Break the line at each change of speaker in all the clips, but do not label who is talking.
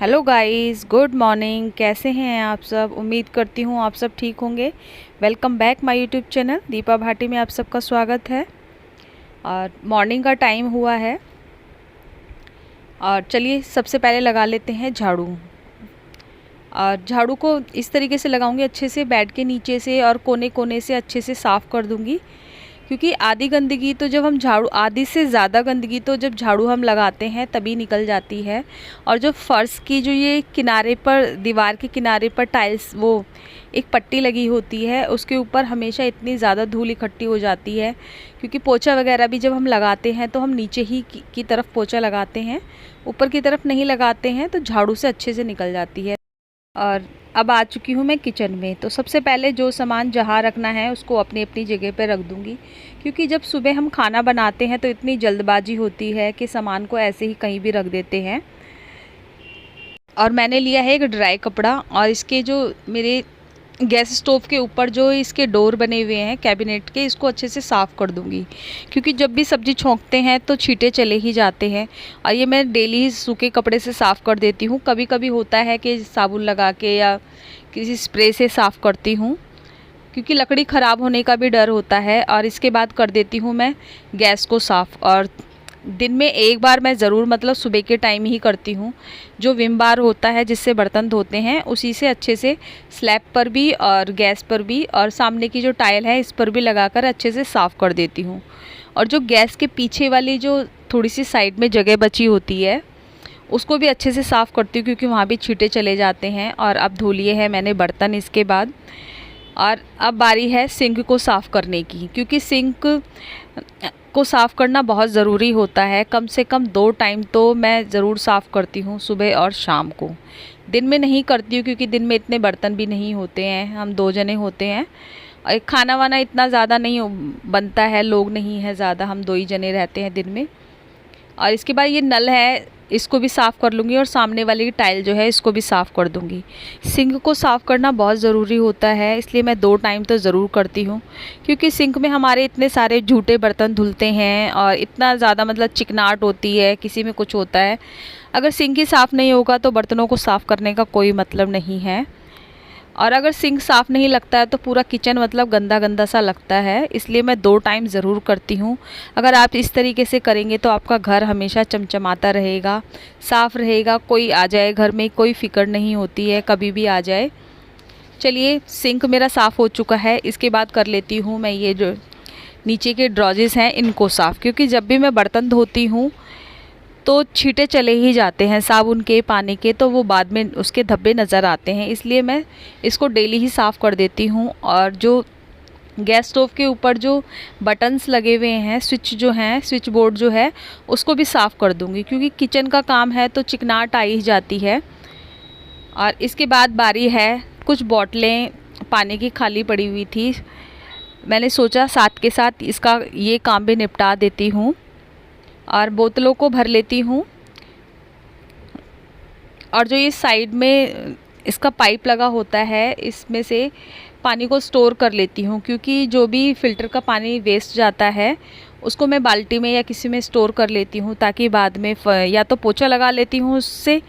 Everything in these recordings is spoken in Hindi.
Hello guys, good morning. कैसे हैं आप सब? उम्मीद करती हूँ आप सब ठीक होंगे। Welcome back my YouTube channel Deepa Bhati में आप सबका स्वागत है। और मॉर्निंग का टाइम हुआ है और चलिए सबसे पहले लगा लेते हैं झाड़ू। और झाड़ू को इस तरीके से लगाऊंगी, अच्छे से बेड के नीचे से और कोने कोने से अच्छे से साफ़ कर दूंगी, क्योंकि आधी गंदगी तो जब हम झाड़ू आधी से ज़्यादा गंदगी तो जब झाड़ू हम लगाते हैं तभी निकल जाती है। और जो फर्श की जो ये किनारे पर, दीवार के किनारे पर टाइल्स, वो एक पट्टी लगी होती है, उसके ऊपर हमेशा इतनी ज़्यादा धूल इकट्ठी हो जाती है। क्योंकि पोछा वगैरह भी जब हम लगाते हैं तो हम नीचे ही की तरफ पोछा लगाते हैं, ऊपर की तरफ नहीं लगाते हैं, तो झाड़ू से अच्छे से निकल जाती है। और अब आ चुकी हूँ मैं किचन में। तो सबसे पहले जो सामान जहाँ रखना है उसको अपनी अपनी जगह पे रख दूँगी, क्योंकि जब सुबह हम खाना बनाते हैं तो इतनी जल्दबाजी होती है कि सामान को ऐसे ही कहीं भी रख देते हैं। और मैंने लिया है एक ड्राई कपड़ा, और इसके जो मेरे गैस स्टोव के ऊपर जो इसके डोर बने हुए हैं कैबिनेट के, इसको अच्छे से साफ़ कर दूंगी, क्योंकि जब भी सब्ज़ी छोंकते हैं तो छींटे चले ही जाते हैं। और ये मैं डेली सूखे कपड़े से साफ़ कर देती हूँ। कभी कभी होता है कि साबुन लगा के या किसी स्प्रे से साफ़ करती हूँ, क्योंकि लकड़ी ख़राब होने का भी डर होता है। और इसके बाद कर देती हूँ मैं गैस को साफ़। और दिन में एक बार मैं ज़रूर, मतलब सुबह के टाइम ही करती हूँ। जो विम बार होता है जिससे बर्तन धोते हैं, उसी से अच्छे से स्लैब पर भी और गैस पर भी और सामने की जो टाइल है इस पर भी लगाकर अच्छे से साफ़ कर देती हूँ। और जो गैस के पीछे वाली जो थोड़ी सी साइड में जगह बची होती है उसको भी अच्छे से साफ़ करती हूँ, क्योंकि वहाँ भी छींटे चले जाते हैं। और अब धो लिए हैं मैंने बर्तन इसके बाद। और अब बारी है सिंक को साफ़ करने की, क्योंकि सिंक को साफ़ करना बहुत ज़रूरी होता है। कम से कम 2 टाइम तो मैं ज़रूर साफ़ करती हूँ, सुबह और शाम को। दिन में नहीं करती हूँ, क्योंकि दिन में इतने बर्तन भी नहीं होते हैं, हम 2 जने होते हैं और खाना वाना इतना ज़्यादा नहीं बनता है, लोग नहीं हैं ज़्यादा, हम 2 ही जने रहते हैं दिन में। और इसके बाद ये नल है, इसको भी साफ़ कर लूँगी, और सामने वाली टाइल जो है इसको भी साफ़ कर दूँगी। सिंक को साफ़ करना बहुत ज़रूरी होता है, इसलिए मैं 2 टाइम तो ज़रूर करती हूँ, क्योंकि सिंक में हमारे इतने सारे झूठे बर्तन धुलते हैं और इतना ज़्यादा, मतलब चिकनाहट होती है, किसी में कुछ होता है। अगर सिंक ही साफ़ नहीं होगा तो बर्तनों को साफ़ करने का कोई मतलब नहीं है। और अगर सिंक साफ़ नहीं लगता है तो पूरा किचन मतलब गंदा गंदा सा लगता है, इसलिए मैं 2 टाइम ज़रूर करती हूँ। अगर आप इस तरीके से करेंगे तो आपका घर हमेशा चमचमाता रहेगा, साफ़ रहेगा। कोई आ जाए घर में, कोई फ़िक्र नहीं होती है, कभी भी आ जाए। चलिए, सिंक मेरा साफ़ हो चुका है। इसके बाद कर लेती हूँ मैं ये जो नीचे के ड्रॉजेस हैं इनको साफ़, क्योंकि जब भी मैं बर्तन धोती हूँ तो छींटे चले ही जाते हैं साबुन के, पानी के, तो वो बाद में उसके धब्बे नज़र आते हैं, इसलिए मैं इसको डेली ही साफ़ कर देती हूँ। और जो गैस स्टोव के ऊपर जो बटन्स लगे हुए हैं, स्विच जो हैं, स्विच बोर्ड जो है, उसको भी साफ़ कर दूँगी, क्योंकि किचन का काम है तो चिकनाहट आ ही जाती है। और इसके बाद बारी है, कुछ बॉटलें पानी की खाली पड़ी हुई थी, मैंने सोचा साथ के साथ इसका ये काम भी निपटा देती हूँ। और बोतलों को भर लेती हूँ। और जो ये साइड में इसका पाइप लगा होता है, इसमें से पानी को स्टोर कर लेती हूँ, क्योंकि जो भी फ़िल्टर का पानी वेस्ट जाता है उसको मैं बाल्टी में या किसी में स्टोर कर लेती हूँ, ताकि बाद में या तो पोछा लगा लेती हूँ उससे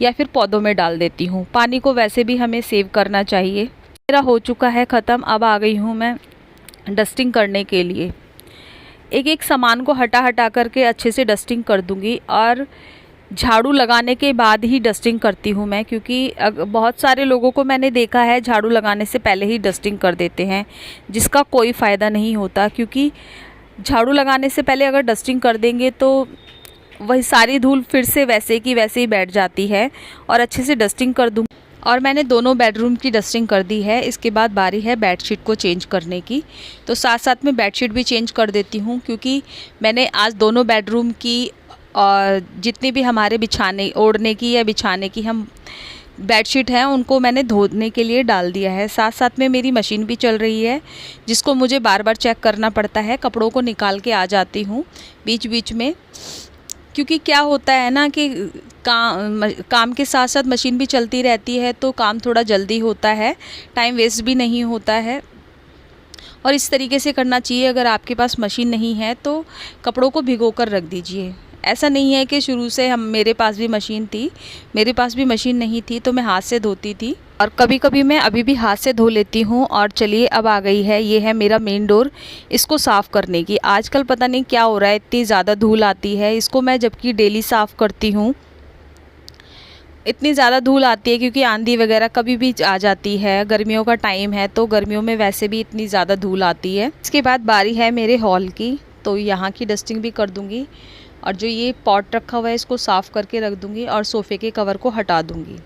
या फिर पौधों में डाल देती हूँ। पानी को वैसे भी हमें सेव करना चाहिए। मेरा हो चुका है ख़त्म। अब आ गई हूँ मैं डस्टिंग करने के लिए। एक एक सामान को हटा हटा करके अच्छे से डस्टिंग कर दूंगी। और झाड़ू लगाने के बाद ही डस्टिंग करती हूँ मैं, क्योंकि बहुत सारे लोगों को मैंने देखा है झाड़ू लगाने से पहले ही डस्टिंग कर देते हैं, जिसका कोई फ़ायदा नहीं होता। क्योंकि झाड़ू लगाने से पहले अगर डस्टिंग कर देंगे तो वही सारी धूल फिर से वैसे की वैसे ही बैठ जाती है। और अच्छे से डस्टिंग कर दूँगी। और मैंने दोनों बेडरूम की डस्टिंग कर दी है। इसके बाद बारी है बेडशीट को चेंज करने की, तो साथ साथ में बेडशीट भी चेंज कर देती हूँ, क्योंकि मैंने आज दोनों बेडरूम की और जितनी भी हमारे बिछाने, ओढ़ने की या बिछाने की हम बेडशीट हैं उनको मैंने धोने के लिए डाल दिया है। साथ साथ में मेरी मशीन भी चल रही है, जिसको मुझे बार बार चेक करना पड़ता है। कपड़ों को निकाल के आ जाती हूँ बीच बीच में, क्योंकि क्या होता है ना कि काम के साथ साथ मशीन भी चलती रहती है, तो काम थोड़ा जल्दी होता है, टाइम वेस्ट भी नहीं होता है। और इस तरीके से करना चाहिए। अगर आपके पास मशीन नहीं है तो कपड़ों को भिगो कर रख दीजिए, ऐसा नहीं है कि शुरू से मेरे पास भी मशीन थी, मेरे पास भी मशीन नहीं थी तो मैं हाथ से धोती थी, और कभी कभी मैं अभी भी हाथ से धो लेती हूँ। और चलिए अब आ गई है, ये है मेरा मेन डोर, इसको साफ़ करने की। आजकल पता नहीं क्या हो रहा है, इतनी ज़्यादा धूल आती है। इसको मैं जबकि डेली साफ़ करती हूँ, इतनी ज़्यादा धूल आती है क्योंकि आंधी वगैरह कभी भी आ जाती है। गर्मियों का टाइम है तो गर्मियों में वैसे भी इतनी ज़्यादा धूल आती है। इसके बाद बारी है मेरे हॉल की, तो यहाँ की डस्टिंग भी कर दूँगी, और जो ये पॉट रखा हुआ है इसको साफ़ करके रख दूँगी, और सोफ़े के कवर को हटा दूँगी।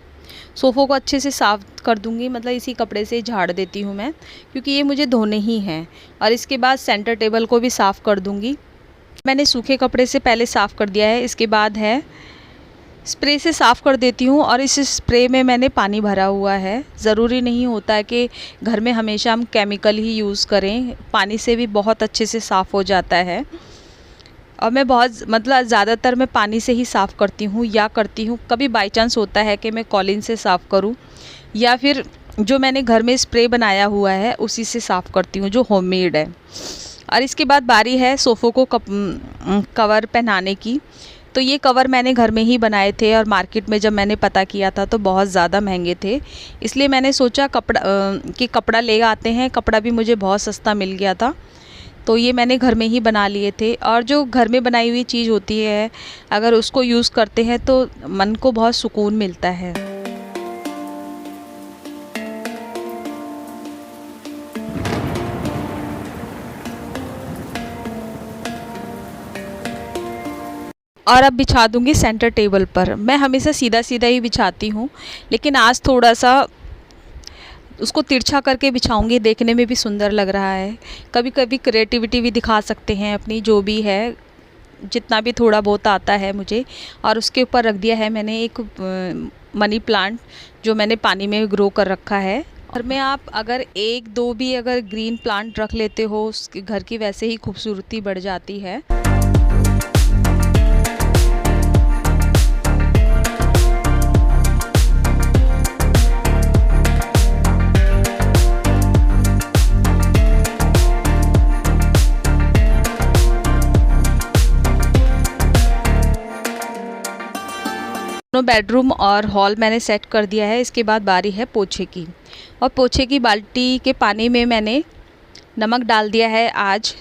सोफ़ों को अच्छे से साफ़ कर दूँगी, मतलब इसी कपड़े से झाड़ देती हूँ मैं, क्योंकि ये मुझे धोने ही हैं। और इसके बाद सेंटर टेबल को भी साफ़ कर दूँगी। मैंने सूखे कपड़े से पहले साफ़ कर दिया है। इसके बाद है स्प्रे से साफ़ कर देती हूँ, और इस स्प्रे में मैंने पानी भरा हुआ है। ज़रूरी नहीं होता है कि घर में हमेशा हम केमिकल ही यूज़ करें, पानी से भी बहुत अच्छे से साफ़ हो जाता है। और मैं बहुत मतलब ज़्यादातर मैं पानी से ही साफ़ करती हूँ, या करती हूँ कभी बाई चांस होता है कि मैं कॉलिन से साफ़ करूँ, या फिर जो मैंने घर में स्प्रे बनाया हुआ है उसी से साफ़ करती हूँ, जो होममेड है। और इसके बाद बारी है सोफ़ों को कवर पहनाने की। तो ये कवर मैंने घर में ही बनाए थे, और मार्केट में जब मैंने पता किया था तो बहुत ज़्यादा महंगे थे, इसलिए मैंने सोचा कपड़ा ले आते हैं। कपड़ा भी मुझे बहुत सस्ता मिल गया था, तो ये मैंने घर में ही बना लिए थे। और जो घर में बनाई हुई चीज़ होती है, अगर उसको यूज़ करते हैं तो मन को बहुत सुकून मिलता है। और अब बिछा दूंगी सेंटर टेबल पर। मैं हमेशा सीधा सीधा ही बिछाती हूँ, लेकिन आज थोड़ा सा उसको तिरछा करके बिछाऊंगी, देखने में भी सुंदर लग रहा है। कभी कभी क्रिएटिविटी भी दिखा सकते हैं अपनी, जो भी है, जितना भी थोड़ा बहुत आता है मुझे। और उसके ऊपर रख दिया है मैंने एक मनी प्लांट, जो मैंने पानी में ग्रो कर रखा है। घर में आप अगर एक दो भी अगर ग्रीन प्लांट रख लेते हो, उसके घर की वैसे ही खूबसूरती बढ़ जाती है। दोनों बेडरूम और हॉल मैंने सेट कर दिया है। इसके बाद बारी है पोछे की, और पोछे की बाल्टी के पानी में मैंने नमक डाल दिया है। आज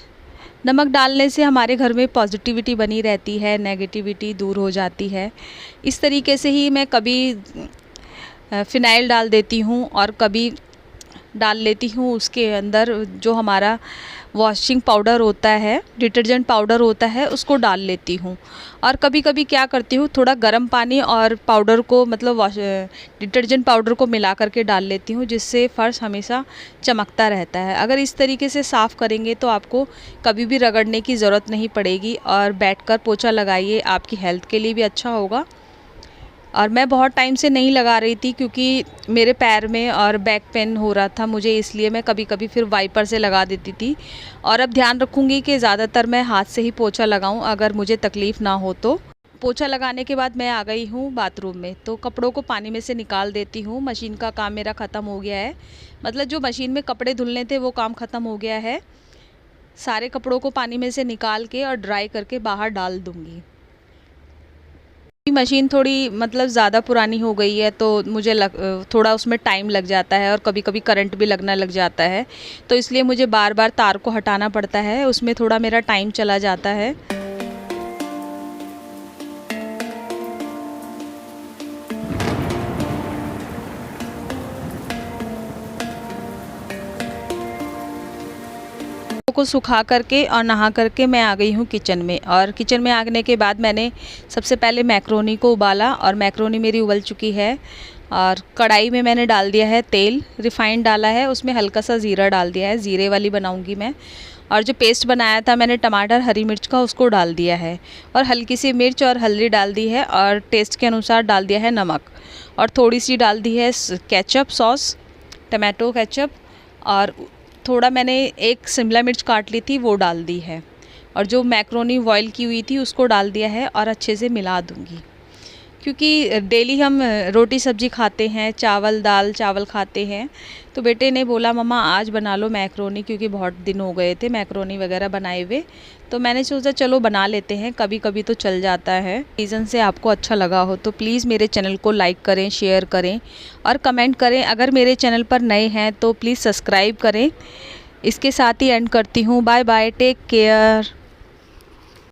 नमक डालने से हमारे घर में पॉजिटिविटी बनी रहती है, नेगेटिविटी दूर हो जाती है। इस तरीके से ही मैं कभी फ़िनाइल डाल देती हूँ, और कभी डाल लेती हूँ उसके अंदर जो हमारा वॉशिंग पाउडर होता है, डिटर्जेंट पाउडर होता है, उसको डाल लेती हूँ। और कभी कभी क्या करती हूँ, थोड़ा गर्म पानी और पाउडर को, मतलब डिटर्जेंट पाउडर को मिला करके डाल लेती हूँ, जिससे फ़र्श हमेशा चमकता रहता है। अगर इस तरीके से साफ़ करेंगे तो आपको कभी भी रगड़ने की ज़रूरत नहीं पड़ेगी, और बैठकर पोछा लगाइए, आपकी हेल्थ के लिए भी अच्छा होगा। और मैं बहुत टाइम से नहीं लगा रही थी, क्योंकि मेरे पैर में और बैक पेन हो रहा था मुझे, इसलिए मैं कभी कभी फिर वाइपर से लगा देती थी। और अब ध्यान रखूँगी कि ज़्यादातर मैं हाथ से ही पोछा लगाऊँ, अगर मुझे तकलीफ़ ना हो तो। पोछा लगाने के बाद मैं आ गई हूँ बाथरूम में, तो कपड़ों को पानी में से निकाल देती हूँ। मशीन का काम मेरा ख़त्म हो गया है, मतलब जो मशीन में कपड़े धुलने थे वो काम ख़त्म हो गया है। सारे कपड़ों को पानी में से निकाल के और ड्राई करके बाहर डाल दूँगी। मशीन थोड़ी मतलब ज़्यादा पुरानी हो गई है, तो मुझे थोड़ा उसमें टाइम लग जाता है, और कभी कभी करंट भी लगना लग जाता है, तो इसलिए मुझे बार बार तार को हटाना पड़ता है, उसमें थोड़ा मेरा टाइम चला जाता है। को सुखा करके और नहा करके मैं आ गई हूँ किचन में। और किचन में आने के बाद मैंने सबसे पहले मैक्रोनी को उबाला, और मैक्रोनी मेरी उबल चुकी है। और कढ़ाई में मैंने डाल दिया है तेल, रिफाइंड डाला है, उसमें हल्का सा ज़ीरा डाल दिया है, ज़ीरे वाली बनाऊंगी मैं। और जो पेस्ट बनाया था मैंने टमाटर हरी मिर्च का, उसको डाल दिया है, और हल्की सी मिर्च और हल्दी डाल दी है, और टेस्ट के अनुसार डाल दिया है नमक, और थोड़ी सी डाल दी है केचप सॉस, टमाटो केचप, और थोड़ा मैंने एक शिमला मिर्च काट ली थी वो डाल दी है, और जो मैक्रोनी बॉईल की हुई थी उसको डाल दिया है, और अच्छे से मिला दूंगी। क्योंकि डेली हम रोटी सब्जी खाते हैं, चावल दाल चावल खाते हैं। तो बेटे ने बोला मम्मा आज बना लो मैक्रोनी, क्योंकि बहुत दिन हो गए थे मैक्रोनी वगैरह बनाए हुए। तो मैंने सोचा चलो बना लेते हैं, कभी कभी तो चल जाता है। रीज़न से आपको अच्छा लगा हो तो प्लीज़ मेरे चैनल को लाइक करें, शेयर करें और कमेंट करें। अगर मेरे चैनल पर नए हैं तो प्लीज़ सब्सक्राइब करें। इसके साथ ही एंड करती हूँ। Bye bye, take care.